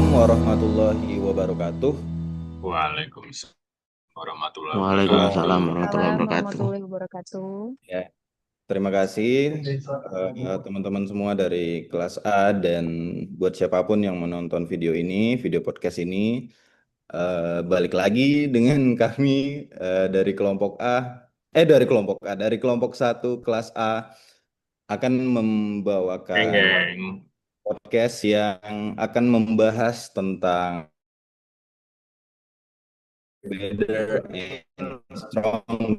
Assalamualaikum warahmatullahi wabarakatuh. Waalaikumsalam warahmatullahi wabarakatuh. Waalaikumsalam warahmatullahi Waalaikumsalam wabarakatuh. warahmatullahi wabarakatuh. Ya, terima kasih teman-teman semua dari kelas A dan buat siapapun yang menonton video ini, video podcast ini, balik lagi dengan kami dari kelompok A, dari kelompok satu kelas A akan Geng, membawakan geng. podcast yang akan membahas tentang better and strong.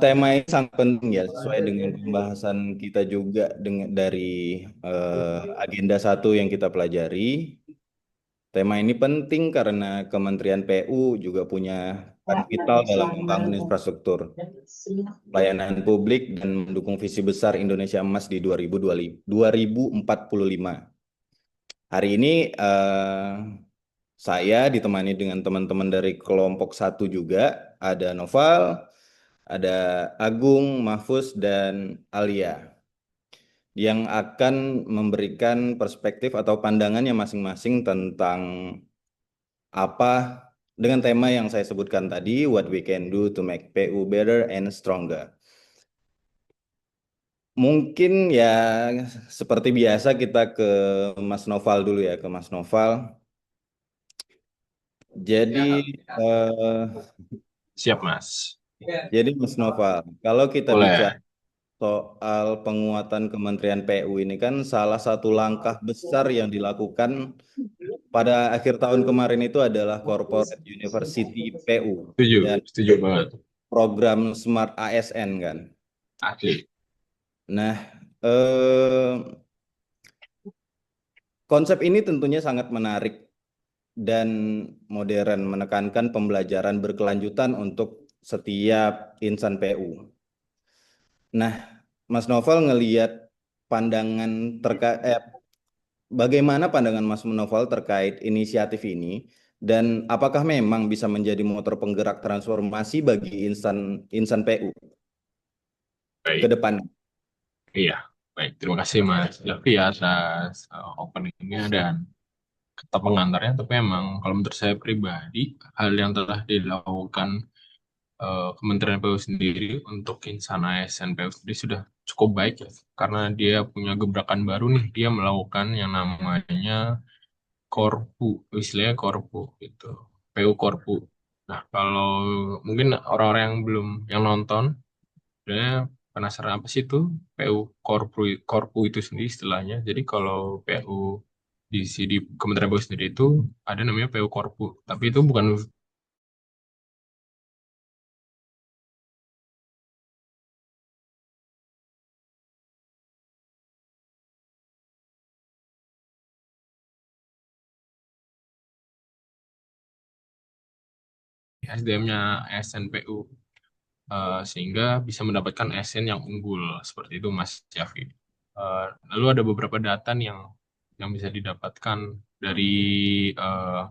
Tema ini sangat penting ya, sesuai dengan pembahasan kita juga dari agenda satu yang kita pelajari. Tema ini penting karena Kementerian PU juga punya peran vital dalam membangun infrastruktur pelayanan publik dan mendukung visi besar Indonesia Emas di 2045. Hari ini saya ditemani dengan teman-teman dari kelompok satu juga, ada Noval, ada Agung, Mahfuz, dan Alia yang akan memberikan perspektif atau pandangannya masing-masing tentang apa dengan tema yang saya sebutkan tadi, what we can do to make PU better and stronger. Mungkin ya seperti biasa kita ke Mas Noval dulu ya, ke Mas Noval. Jadi eh, Siap, Mas. jadi Mas Noval, kalau kita bicara Boleh. soal penguatan Kementerian PU ini kan salah satu langkah besar yang dilakukan pada akhir tahun kemarin itu adalah Corporate University PU Setuju, dan setuju banget. program Smart ASN kan. Asli. Nah, eh, konsep ini tentunya sangat menarik dan modern, menekankan pembelajaran berkelanjutan untuk setiap insan PU. Nah, Mas Novel ngelihat pandangan terkait bagaimana pandangan Mas Novel terkait inisiatif ini dan apakah memang bisa menjadi motor penggerak transformasi bagi insan insan PU ke Baik. depan? Iya. Baik. Terima kasih, Mas Davi atas openingnya dan kata pengantarnya. Tapi emang kalau menurut saya pribadi, hal yang telah dilakukan Kementerian PU sendiri untuk insan ASN PU sendiri sudah cukup baik ya. Karena dia punya gebrakan baru nih. Dia melakukan yang namanya Korpu, istilahnya Korpu gitu, PU Korpu. Nah, kalau mungkin orang-orang yang belum yang nonton, sebenarnya penasaran apa sih itu PU Korpu, Korpu itu sendiri istilahnya. Jadi kalau PU di Kementerian PU sendiri itu ada namanya PU Korpu, tapi itu bukan SDM-nya SNPU, sehingga bisa mendapatkan SN yang unggul seperti itu, Mas Syafi. Lalu ada beberapa data nih yang bisa didapatkan dari eh,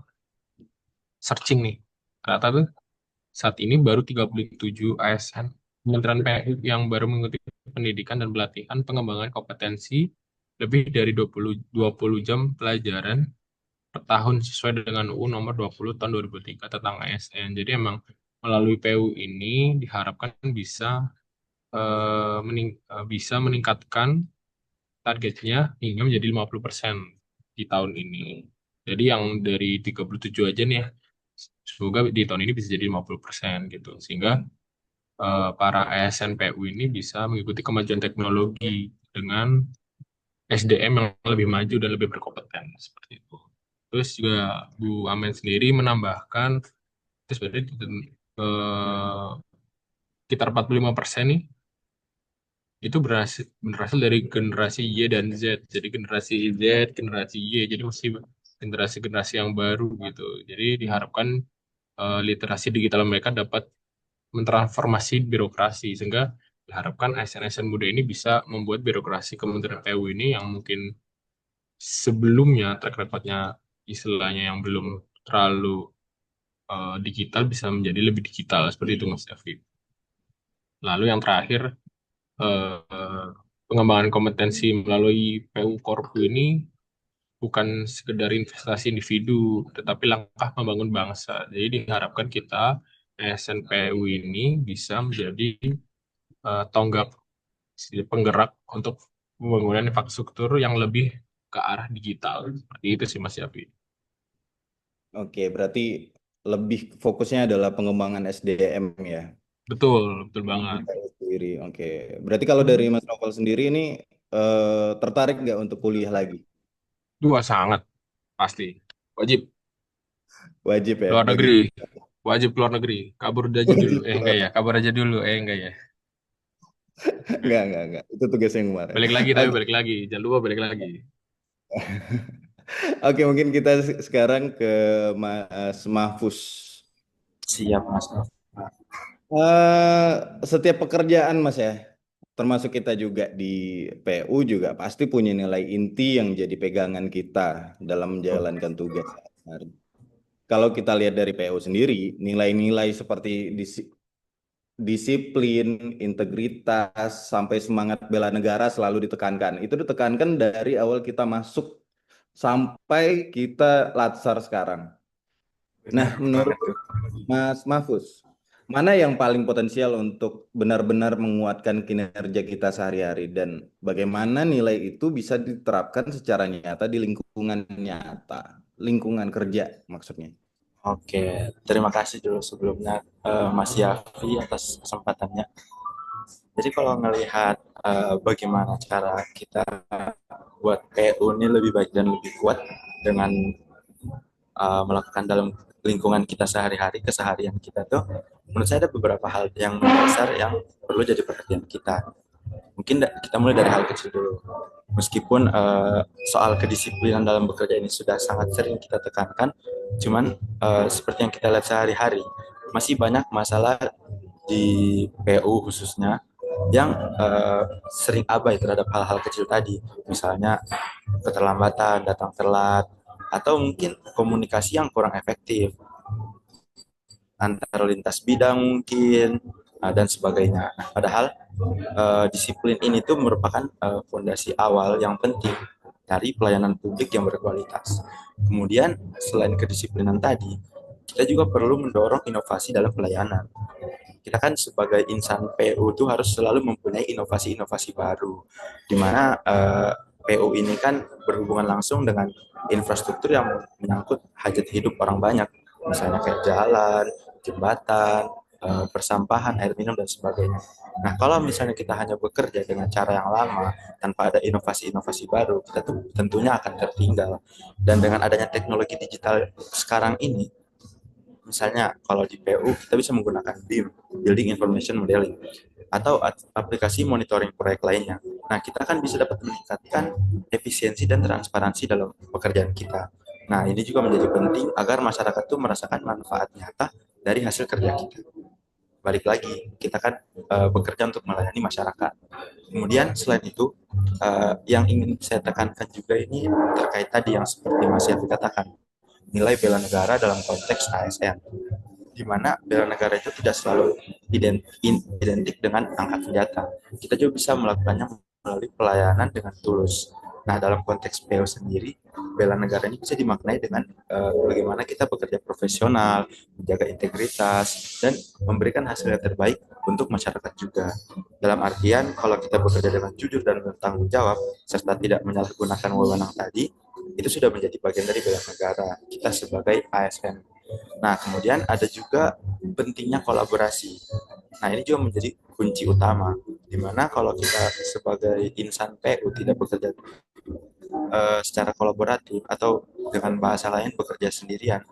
searching nih. Ternyata tuh saat ini baru 37 ASN Kementerian PU yang baru mengikuti pendidikan dan pelatihan pengembangan kompetensi lebih dari 20 jam pelajaran per tahun sesuai dengan UU nomor 20 tahun 2003 tentang ASN. Jadi emang melalui PU ini diharapkan bisa bisa meningkatkan targetnya hingga menjadi 50% di tahun ini. Jadi yang dari 37 aja nih ya, semoga di tahun ini bisa jadi 50% gitu. Sehingga para ASN PU ini bisa mengikuti kemajuan teknologi dengan SDM yang lebih maju dan lebih berkompeten seperti itu. Terus juga Bu Amen sendiri menambahkan itu sebenarnya eh, sekitar 45% nih itu berasal dari generasi Y dan Z. Jadi generasi Z, generasi Y, jadi masih generasi-generasi yang baru gitu. Jadi diharapkan literasi digital mereka dapat mentransformasi birokrasi sehingga diharapkan ASN-ASN muda ini bisa membuat birokrasi Kementerian PU ini yang mungkin sebelumnya track recordnya istilahnya yang belum terlalu digital bisa menjadi lebih digital seperti itu Mas David. Lalu yang terakhir pengembangan kompetensi melalui PU Korpu ini bukan sekedar investasi individu, tetapi langkah membangun bangsa. Jadi diharapkan kita SNPU ini bisa menjadi tonggak penggerak untuk pembangunan infrastruktur yang lebih ke arah digital. Seperti itu sih Mas Yafi. Oke, berarti lebih fokusnya adalah pengembangan SDM ya. Betul, betul banget. Kita sendiri. Oke. Berarti kalau dari Mas Novel sendiri ini tertarik nggak untuk kuliah lagi? Dua sangat pasti. Wajib Wajib ya luar bagi negeri. Wajib luar negeri. Kabur aja dulu. wajib. Enggak ya. Kabur aja dulu. Enggak ya. Enggak. Itu tugas yang kemarin. Balik lagi tapi Oke. balik lagi. Jangan lupa balik lagi. Oke, mungkin kita sekarang ke Mas Mahfuz. Siap, Mas. Eh, Setiap pekerjaan Mas ya, termasuk kita juga di PU juga pasti punya nilai inti yang jadi pegangan kita dalam menjalankan tugas sehari. Kalau kita lihat dari PU sendiri, nilai-nilai seperti disiplin, integritas, sampai semangat bela negara selalu ditekankan. Itu ditekankan dari awal kita masuk sampai kita latsar sekarang. Nah, Benar menurut banget tuh. Mas Mahfuz, mana yang paling potensial untuk benar-benar menguatkan kinerja kita sehari-hari dan bagaimana nilai itu bisa diterapkan secara nyata di lingkungan nyata, lingkungan kerja maksudnya. Oke, terima kasih dulu sebelumnya Mas Yafi atas kesempatannya. Jadi kalau ngelihat bagaimana cara kita buat PU ini lebih baik dan lebih kuat dengan melakukan dalam lingkungan kita sehari-hari, keseharian kita tuh, menurut saya ada beberapa hal yang mendasar yang perlu jadi perhatian kita. Mungkin kita mulai dari hal kecil dulu. Meskipun soal kedisiplinan dalam bekerja ini sudah sangat sering kita tekankan, cuman seperti yang kita lihat sehari-hari, masih banyak masalah di PU khususnya yang sering abai terhadap hal-hal kecil tadi. Misalnya keterlambatan, datang telat, atau mungkin komunikasi yang kurang efektif antar lintas bidang mungkin dan sebagainya. Nah, padahal disiplin ini tuh merupakan fondasi awal yang penting dari pelayanan publik yang berkualitas. Kemudian selain kedisiplinan tadi, kita juga perlu mendorong inovasi dalam pelayanan. Kita kan sebagai insan PU itu harus selalu mempunyai inovasi-inovasi baru, di mana PU ini kan berhubungan langsung dengan infrastruktur yang menyangkut hajat hidup orang banyak, misalnya kayak jalan, jembatan, persampahan, air minum, dan sebagainya. Nah, kalau misalnya kita hanya bekerja dengan cara yang lama, tanpa ada inovasi-inovasi baru, kita tuh tentunya akan tertinggal. Dan dengan adanya teknologi digital sekarang ini, misalnya kalau di PU kita bisa menggunakan BIM, Building Information Modeling, atau aplikasi monitoring proyek lainnya. Nah, kita kan bisa dapat meningkatkan efisiensi dan transparansi dalam pekerjaan kita. Nah, ini juga menjadi penting agar masyarakat tuh merasakan manfaat nyata dari hasil kerja kita. Balik lagi, kita kan bekerja untuk melayani masyarakat. Kemudian selain itu, yang ingin saya tekankan juga ini terkait tadi yang seperti Mas Yafi katakan, nilai bela negara dalam konteks ASN, di mana bela negara itu tidak selalu identik dengan angkat senjata. Kita juga bisa melakukannya melalui pelayanan dengan tulus. Nah, dalam konteks PO sendiri, bela negara ini bisa dimaknai dengan bagaimana kita bekerja profesional, menjaga integritas, dan memberikan hasil yang terbaik untuk masyarakat juga. Dalam artian, kalau kita bekerja dengan jujur dan bertanggung jawab, serta tidak menyalahgunakan wewenang tadi, itu sudah menjadi bagian dari bela negara kita sebagai ASN. Nah, kemudian ada juga pentingnya kolaborasi. Nah, ini juga menjadi kunci utama, di mana kalau kita sebagai insan PU tidak bekerja secara kolaboratif atau dengan bahasa lain bekerja sendirian,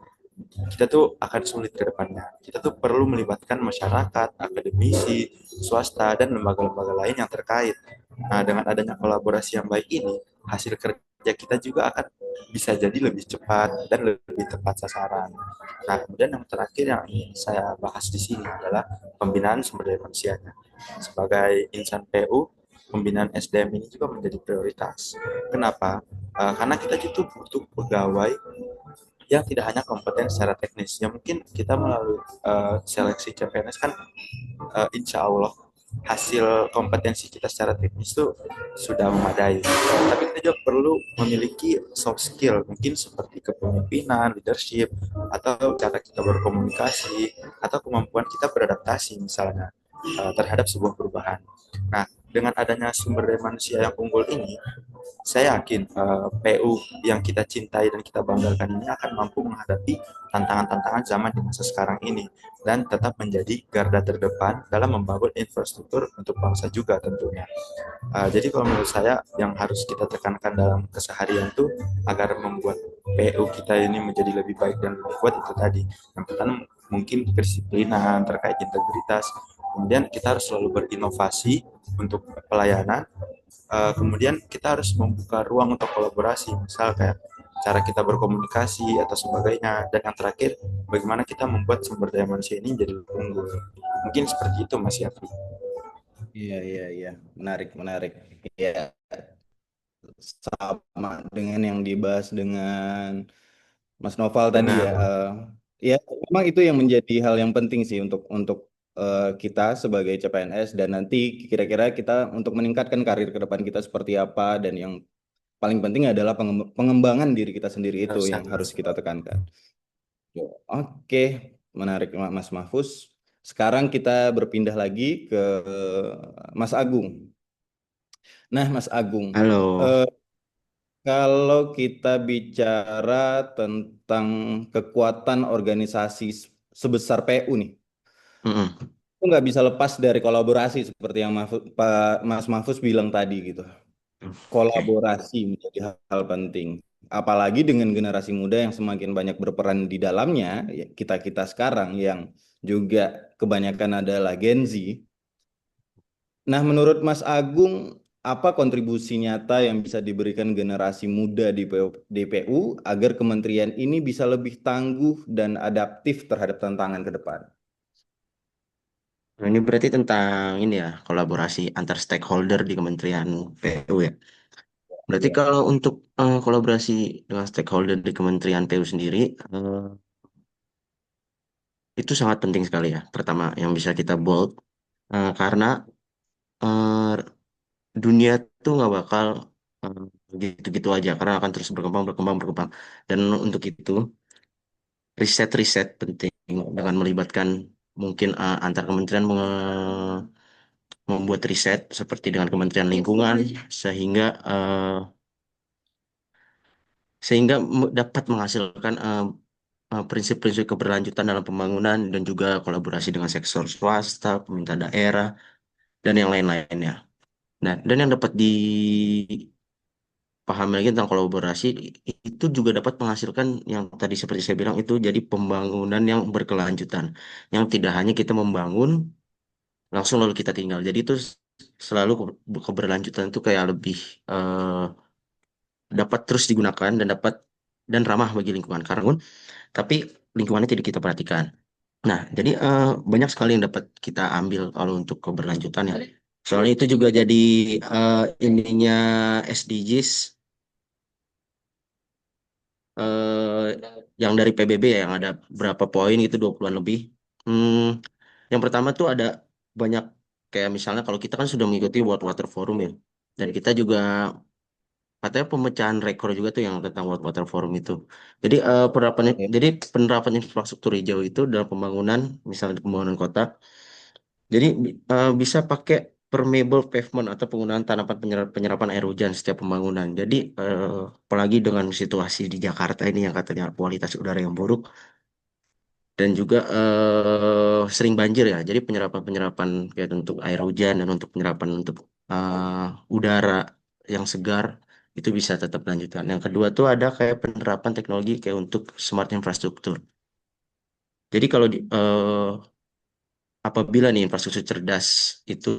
kita tuh akan sulit ke depannya. Kita tuh perlu melibatkan masyarakat, akademisi, swasta, dan lembaga-lembaga lain yang terkait. Nah, dengan adanya kolaborasi yang baik ini, hasil kerja kita juga akan bisa jadi lebih cepat dan lebih tepat sasaran. Nah, kemudian yang terakhir yang ingin saya bahas di sini adalah pembinaan sumber daya manusianya. Sebagai insan PU, pembinaan SDM ini juga menjadi prioritas. Kenapa? Karena kita itu butuh pegawai yang tidak hanya kompeten secara teknis. Ya mungkin kita melalui seleksi CPNS kan insya Allah hasil kompetensi kita secara teknis itu sudah memadai. Tapi kita juga perlu memiliki soft skill, mungkin seperti kepemimpinan, leadership, atau cara kita berkomunikasi, atau kemampuan kita beradaptasi misalnya terhadap sebuah perubahan. Nah, dengan adanya sumber daya manusia yang unggul ini, saya yakin PU yang kita cintai dan kita banggakan ini akan mampu menghadapi tantangan-tantangan zaman di masa sekarang ini dan tetap menjadi garda terdepan dalam membangun infrastruktur untuk bangsa juga tentunya. Jadi kalau menurut saya yang harus kita tekankan dalam keseharian itu agar membuat PU kita ini menjadi lebih baik dan lebih kuat itu tadi. Yang pertama mungkin kedisiplinan terkait integritas. Kemudian kita harus selalu berinovasi untuk pelayanan. Kemudian kita harus membuka ruang untuk kolaborasi, misal kayak cara kita berkomunikasi atau sebagainya. Dan yang terakhir, bagaimana kita membuat sumber daya manusia ini menjadi lebih unggul. Mungkin seperti itu, Mas Yafri. Iya. Menarik. Iya, sama dengan yang dibahas dengan Mas Noval tadi ya. Benar. Ya, memang itu yang menjadi hal yang penting sih untuk kita sebagai CPNS dan nanti kira-kira kita untuk meningkatkan karir ke depan kita seperti apa dan yang paling penting adalah pengembangan diri kita sendiri itu Harus yang harus sadar. kita tekankan. Oke, menarik Mas Mahfuz. Sekarang kita berpindah lagi ke Mas Agung. Nah, Mas Agung, Halo. eh, kalau kita bicara tentang kekuatan organisasi sebesar PU nih, Mm-mm. itu nggak bisa lepas dari kolaborasi seperti yang Pak Mas Mahfuz bilang tadi gitu. Oke. Kolaborasi menjadi hal penting. Apalagi dengan generasi muda yang semakin banyak berperan di dalamnya, ya, kita-kita sekarang yang juga kebanyakan adalah Gen Z. Nah, menurut Mas Agung, apa kontribusi nyata yang bisa diberikan generasi muda di DPU agar kementerian ini bisa lebih tangguh dan adaptif terhadap tantangan ke depan? Nah, ini berarti tentang ini ya, kolaborasi antar stakeholder di Kementerian PU ya. Berarti Ya. kalau untuk kolaborasi dengan stakeholder di Kementerian PU sendiri, itu sangat penting sekali ya. Pertama, yang bisa kita bold, karena eh, dunia tuh nggak bakal eh, gitu-gitu aja, karena akan terus berkembang. Dan untuk itu, riset-riset penting dengan melibatkan mungkin antar kementerian membuat riset seperti dengan Kementerian Lingkungan sehingga dapat menghasilkan prinsip-prinsip keberlanjutan dalam pembangunan dan juga kolaborasi dengan sektor swasta, pemerintah daerah dan yang lain-lainnya. Nah, dan yang dapat dipahami lagi tentang kolaborasi itu juga dapat menghasilkan yang tadi seperti saya bilang itu jadi pembangunan yang berkelanjutan, yang tidak hanya kita membangun langsung lalu kita tinggal. Jadi itu selalu keberlanjutan itu kayak lebih dapat terus digunakan dan ramah bagi lingkungan karena tapi lingkungannya tidak kita perhatikan. Nah, jadi banyak sekali yang dapat kita ambil kalau untuk keberlanjutan ya. Soalnya itu juga jadi ininya SDGs eh, yang dari PBB ya, yang ada berapa poin itu 20-an lebih. Hmm, yang pertama tuh ada banyak kayak misalnya kalau kita kan sudah mengikuti World Water Forum ya. Dan kita juga katanya pemecahan rekor juga tuh yang tentang World Water Forum itu. Jadi Ya. penerapan infrastruktur hijau itu dalam pembangunan, misalnya di pembangunan kota. Jadi bisa pakai permeable pavement atau penggunaan tanaman penyerapan air hujan setiap pembangunan. Jadi apalagi dengan situasi di Jakarta ini yang katanya kualitas udara yang buruk dan juga sering banjir ya. Jadi penyerapan-penyerapan kayak untuk air hujan dan untuk penyerapan untuk udara yang segar itu bisa tetap lanjutkan. Yang kedua tuh ada kayak penerapan teknologi kayak untuk smart infrastruktur. Jadi kalau apabila nih infrastruktur cerdas itu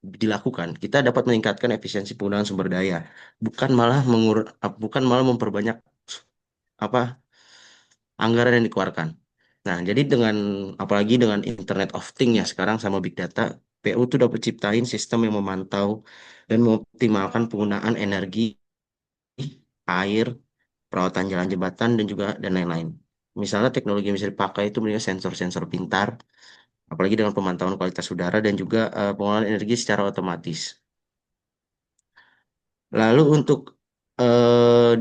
dilakukan, kita dapat meningkatkan efisiensi penggunaan sumber daya, bukan malah memperbanyak apa anggaran yang dikeluarkan. Nah, jadi apalagi dengan Internet of Things ya sekarang sama Big Data, PU itu dapat ciptain sistem yang memantau dan mengoptimalkan penggunaan energi, air, perawatan jalan jembatan dan lain-lain. Misalnya teknologi yang bisa dipakai itu misalnya sensor-sensor pintar apalagi dengan pemantauan kualitas udara dan juga pengelolaan energi secara otomatis. Lalu eh,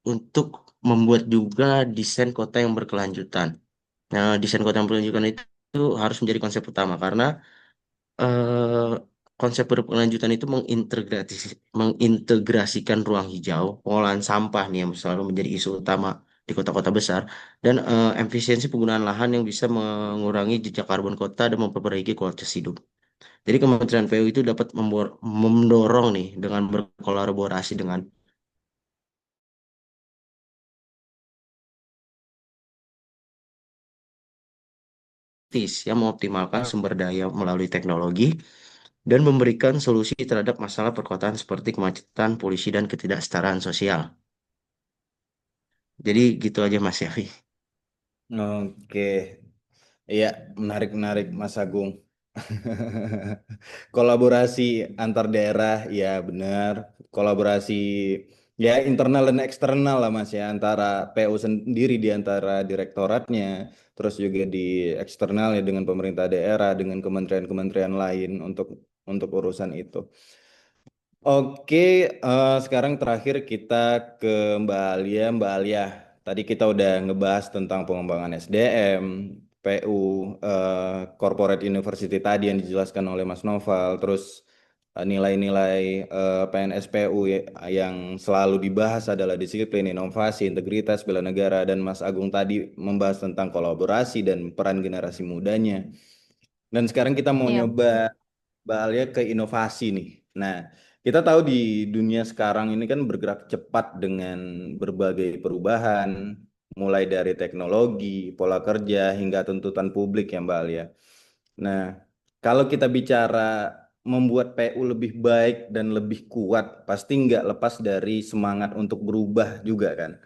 untuk membuat juga desain kota yang berkelanjutan. Nah, desain kota yang berkelanjutan itu harus menjadi konsep utama karena eh, konsep berkelanjutan itu mengintegrasikan ruang hijau, pengolahan sampah nih yang selalu menjadi isu utama di kota-kota besar, dan efisiensi penggunaan lahan yang bisa mengurangi jejak karbon kota dan memperbaiki kualitas hidup. Jadi Kementerian PU itu dapat mendorong nih dengan berkolaborasi dengan yang mengoptimalkan sumber daya melalui teknologi dan memberikan solusi terhadap masalah perkotaan seperti kemacetan, polusi, dan ketidaksetaraan sosial. Jadi gitu aja Mas Yafi. Oke, iya menarik-menarik Mas Agung. Kolaborasi antar daerah, ya benar. Kolaborasi ya internal dan eksternal lah Mas ya, antara PU sendiri di antara direktoratnya, terus juga di eksternal ya dengan pemerintah daerah, dengan kementerian-kementerian lain untuk urusan itu. Oke, sekarang terakhir kita ke Mbak Alia. Mbak Alia, tadi kita udah ngebahas tentang pengembangan SDM, PU, Corporate University tadi yang dijelaskan oleh Mas Noval, terus nilai-nilai PNS PU yang selalu dibahas adalah disiplin, inovasi, integritas, bela negara, dan Mas Agung tadi membahas tentang kolaborasi dan peran generasi mudanya. Dan sekarang kita mau Iya, nyoba Mbak Alia ke inovasi nih. Nah, kita tahu di dunia sekarang ini kan bergerak cepat dengan berbagai perubahan, mulai dari teknologi, pola kerja, hingga tuntutan publik ya Mbak Alia. Nah, kalau kita bicara membuat PU lebih baik dan lebih kuat, pasti nggak lepas dari semangat untuk berubah juga kan.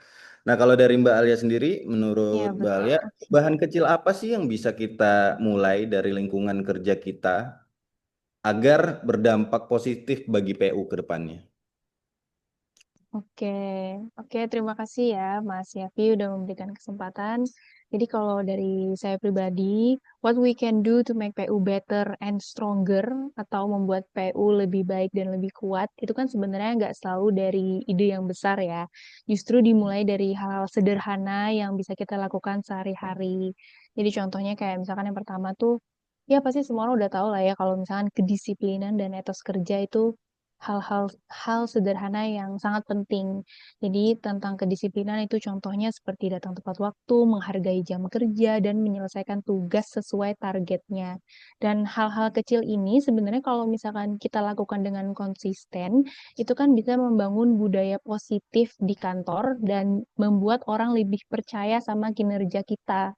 Nah, kalau dari Mbak Alia sendiri, iya menurut Mbak betul. Alia, bahan kecil apa sih yang bisa kita mulai dari lingkungan kerja kita agar berdampak positif bagi PU ke depannya? Oke, oke, terima kasih ya Mas Yafi udah memberikan kesempatan. Jadi kalau dari saya pribadi, what we can do to make PU better and stronger atau membuat PU lebih baik dan lebih kuat, itu kan sebenarnya nggak selalu dari ide yang besar ya. Justru dimulai dari hal-hal sederhana yang bisa kita lakukan sehari-hari. Jadi contohnya kayak misalkan yang pertama tuh, ya pasti semua orang udah tahu lah ya kalau misalkan kedisiplinan dan etos kerja itu hal sederhana yang sangat penting. Jadi tentang kedisiplinan itu contohnya seperti datang tepat waktu, menghargai jam kerja, dan menyelesaikan tugas sesuai targetnya. Dan hal-hal kecil ini sebenarnya kalau misalkan kita lakukan dengan konsisten, itu kan bisa membangun budaya positif di kantor dan membuat orang lebih percaya sama kinerja kita.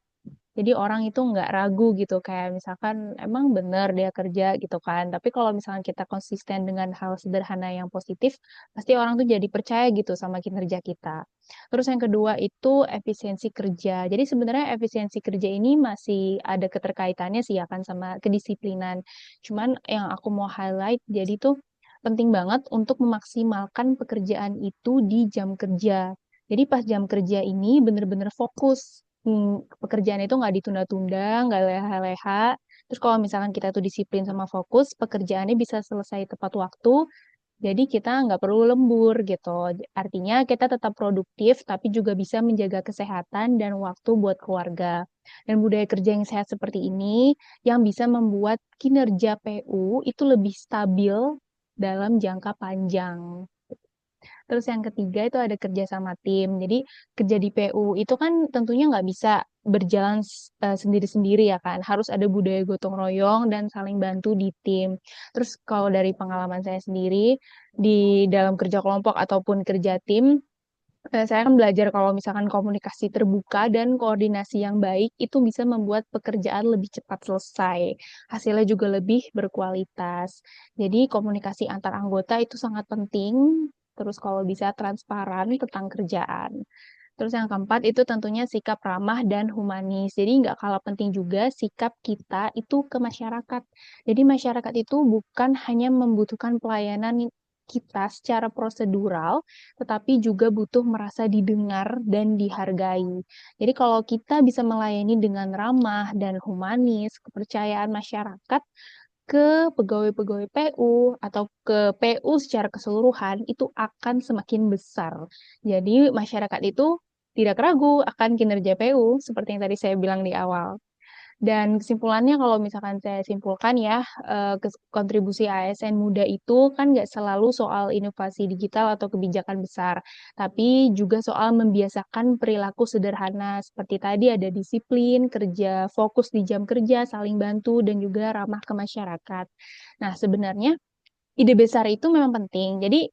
Jadi orang itu nggak ragu gitu, kayak misalkan emang bener dia kerja gitu kan. Tapi kalau misalkan kita konsisten dengan hal sederhana yang positif, pasti orang tuh jadi percaya gitu sama kinerja kita. Terus yang kedua itu efisiensi kerja. Jadi sebenarnya efisiensi kerja ini masih ada keterkaitannya sih ya kan sama kedisiplinan. Cuman yang aku mau highlight, jadi tuh penting banget untuk memaksimalkan pekerjaan itu di jam kerja. Jadi pas jam kerja ini bener-bener fokus. Pekerjaan itu nggak ditunda-tunda, nggak leha-leha. Terus kalau misalkan kita tuh disiplin sama fokus, pekerjaannya bisa selesai tepat waktu, jadi kita nggak perlu lembur gitu. Artinya kita tetap produktif, tapi juga bisa menjaga kesehatan dan waktu buat keluarga. Dan budaya kerja yang sehat seperti ini, yang bisa membuat kinerja PU itu lebih stabil dalam jangka panjang. Terus yang ketiga itu ada kerja sama tim. Jadi kerja di PU itu kan tentunya nggak bisa berjalan sendiri-sendiri ya kan. Harus ada budaya gotong royong dan saling bantu di tim. Terus kalau dari pengalaman saya sendiri di dalam kerja kelompok ataupun kerja tim, saya kan belajar kalau misalkan komunikasi terbuka dan koordinasi yang baik itu bisa membuat pekerjaan lebih cepat selesai. Hasilnya juga lebih berkualitas. Jadi komunikasi antar anggota itu sangat penting. Terus kalau bisa transparan tentang kerjaan. Terus yang keempat itu tentunya sikap ramah dan humanis. Jadi nggak kalah penting juga sikap kita itu ke masyarakat. Jadi masyarakat itu bukan hanya membutuhkan pelayanan kita secara prosedural, tetapi juga butuh merasa didengar dan dihargai. Jadi kalau kita bisa melayani dengan ramah dan humanis, kepercayaan masyarakat ke pegawai-pegawai PU atau ke PU secara keseluruhan itu akan semakin besar. Jadi masyarakat itu tidak ragu akan kinerja PU seperti yang tadi saya bilang di awal. Dan kesimpulannya kalau misalkan saya simpulkan ya, kontribusi ASN muda itu kan nggak selalu soal inovasi digital atau kebijakan besar, tapi juga soal membiasakan perilaku sederhana seperti tadi ada disiplin, kerja fokus di jam kerja, saling bantu, dan juga ramah ke masyarakat. Nah, sebenarnya ide besar itu memang penting. Jadi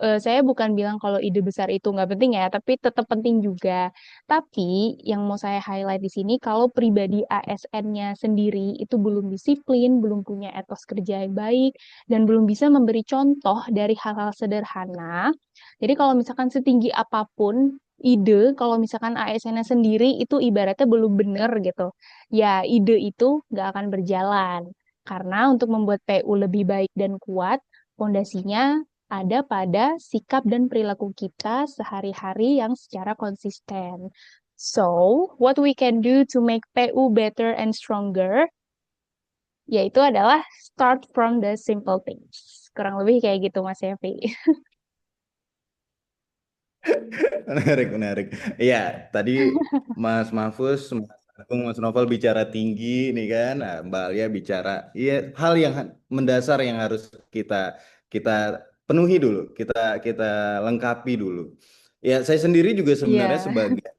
saya bukan bilang kalau ide besar itu nggak penting ya, tapi tetap penting juga. Tapi yang mau saya highlight di sini, kalau pribadi ASN-nya sendiri itu belum disiplin, belum punya etos kerja yang baik, dan belum bisa memberi contoh dari hal-hal sederhana. Jadi kalau misalkan setinggi apapun ide, kalau misalkan ASN-nya sendiri itu ibaratnya belum benar gitu, ya ide itu nggak akan berjalan. Karena untuk membuat PU lebih baik dan kuat, fondasinya ada pada sikap dan perilaku kita sehari-hari yang secara konsisten. So, what we can do to make PU better and stronger, yaitu adalah start from the simple things. Kurang lebih kayak gitu, Mas Evi. Menarik. Iya, tadi Mas Mahfuz, Mas Agung, Mas Novel bicara tinggi nih kan, nah, Mbak Alia bicara, iya hal yang mendasar yang harus kita kita penuhi dulu, kita lengkapi dulu. Ya, saya sendiri juga sebenarnya Iya.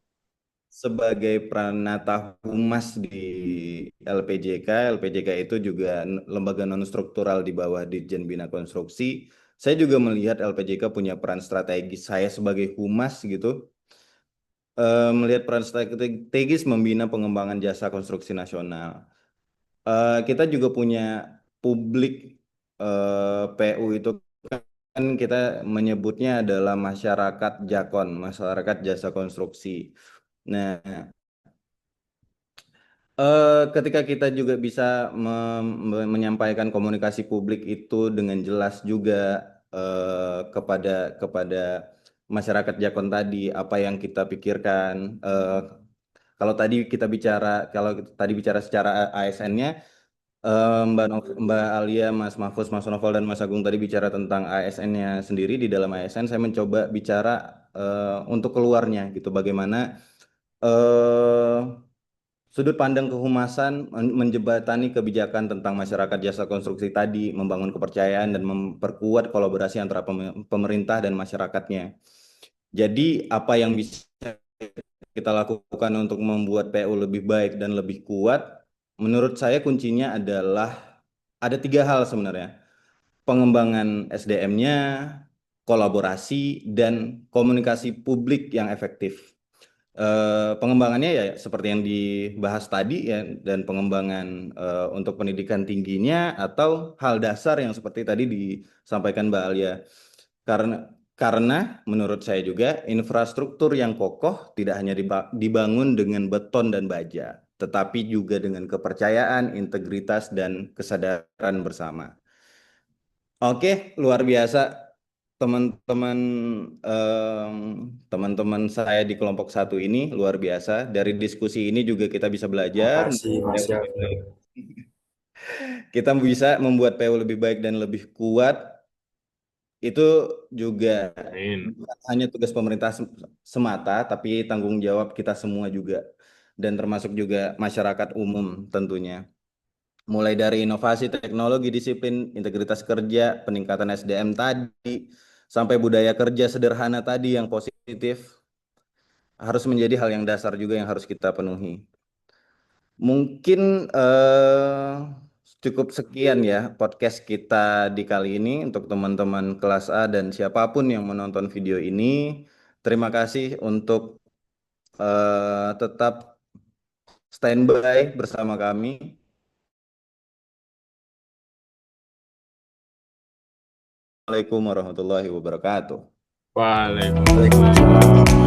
sebagai Pranata Humas di LPJK. LPJK itu juga lembaga non struktural di bawah Ditjen Bina Konstruksi. Saya juga melihat LPJK punya peran strategis. Saya sebagai humas gitu, melihat peran strategis membina pengembangan jasa konstruksi nasional. Kita juga punya publik, PU itu kan kita menyebutnya adalah masyarakat Jakon, masyarakat jasa konstruksi. Nah, ketika kita juga bisa menyampaikan komunikasi publik itu dengan jelas juga, kepada masyarakat Jakon tadi apa yang kita pikirkan. Kalau tadi bicara secara ASN-nya, Mbak Alia, Mas Mahfuz, Mas Novel, dan Mas Agung tadi bicara tentang ASN-nya sendiri. Di dalam ASN saya mencoba bicara untuk keluarnya gitu, bagaimana eh, sudut pandang kehumasan menjembatani kebijakan tentang masyarakat jasa konstruksi tadi, membangun kepercayaan dan memperkuat kolaborasi antara pemerintah dan masyarakatnya. Jadi apa yang bisa kita lakukan untuk membuat PU lebih baik dan lebih kuat, menurut saya kuncinya adalah ada 3 hal sebenarnya. Pengembangan SDM-nya, kolaborasi, dan komunikasi publik yang efektif. Pengembangannya ya seperti yang dibahas tadi ya, dan pengembangan untuk pendidikan tingginya atau hal dasar yang seperti tadi disampaikan Mbak Alia. Karena menurut saya juga infrastruktur yang kokoh tidak hanya dibangun dengan beton dan baja, tetapi juga dengan kepercayaan, integritas, dan kesadaran bersama. Oke, luar biasa teman-teman, teman-teman saya di kelompok 1 ini luar biasa. Dari diskusi ini juga kita bisa belajar, Makasih Mas Syafri. kita bisa membuat PU lebih baik dan lebih kuat. Itu juga Amin. bukan hanya tugas pemerintah semata, tapi tanggung jawab kita semua juga, dan termasuk juga masyarakat umum tentunya. Mulai dari inovasi teknologi, disiplin, integritas kerja, peningkatan SDM tadi, sampai budaya kerja sederhana tadi yang positif, harus menjadi hal yang dasar juga yang harus kita penuhi. Mungkin cukup sekian ya podcast kita di kali ini untuk teman-teman kelas A dan siapapun yang menonton video ini. Terima kasih untuk tetap standby bersama kami. Assalamualaikum warahmatullahi wabarakatuh. Waalaikumsalam.